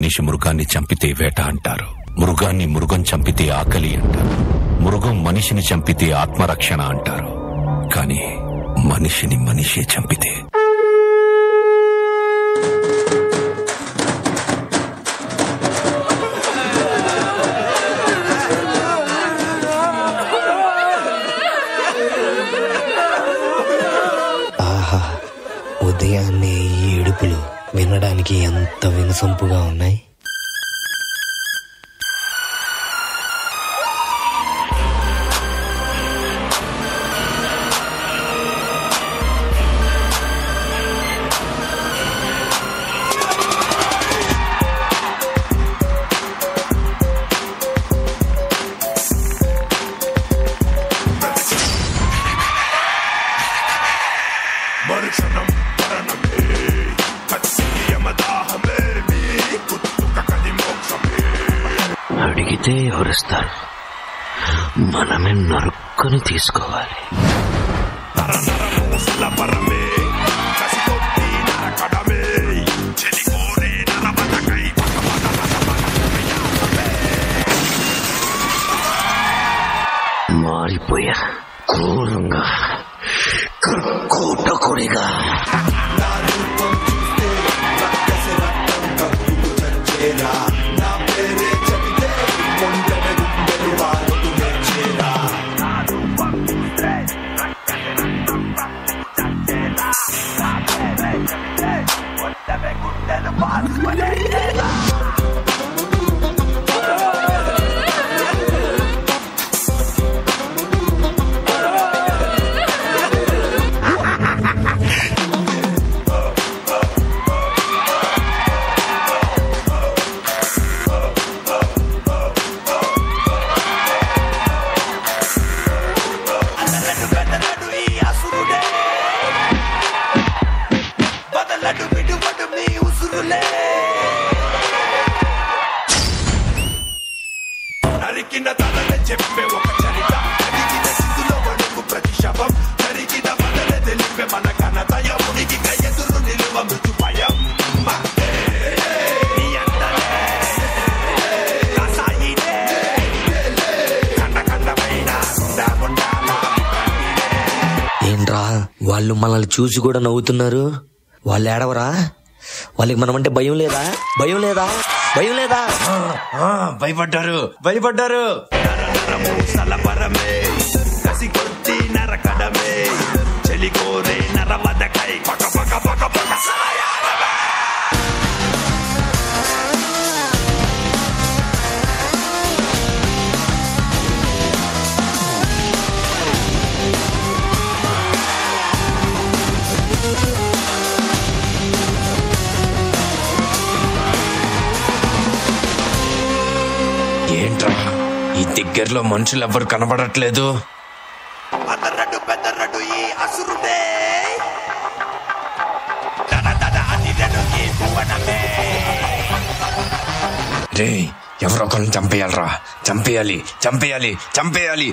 మనిషి మృగాన్ని చంపితే వేట అంటారు, మృగాన్ని మృగం చంపితే ఆకలి అంటారు, మృగం మనిషిని చంపితే ఆత్మరక్షణ అంటారు. కానీ మనిషిని మనిషే చంపితే ఉదయాన్నే ఈ ఏడుపులు వినడానికి ఎంత వినసొంపుగా ఉన్నాయి. అడిగితే ఎవరిస్తారు, మనమే నరుక్కుని తీసుకోవాలి. మారిపోయా క్రూరంగా కూటకుడిగా. చెప్పే ఒక చరిత అడిగిన స్థితిలో వణుకు ప్రతి శవం జరిగిన బదలే తెలిపే మన ఘనత ఎవరికి ఎదురు నిలువ మృత్యు భయం ఏంట్రా వాళ్ళు మనల్ని చూసి కూడా నవ్వుతున్నారు? వాళ్ళు ఏడవరా? వాళ్ళకి మనమంటే భయం లేదా? భయం లేదా? భయం లేదా? భయపడ్డారు, భయపడ్డారు. నరకడమే చెలికోరే నరమదకై పక పక పక పక ఏంట్రా ఈ దగ్గరలో మనుషులు ఎవ్వరు కనబడట్లేదు? రే ఎవరొకరిని చంపేయాలరా, చంపేయాలి చంపేయాలి చంపేయాలి.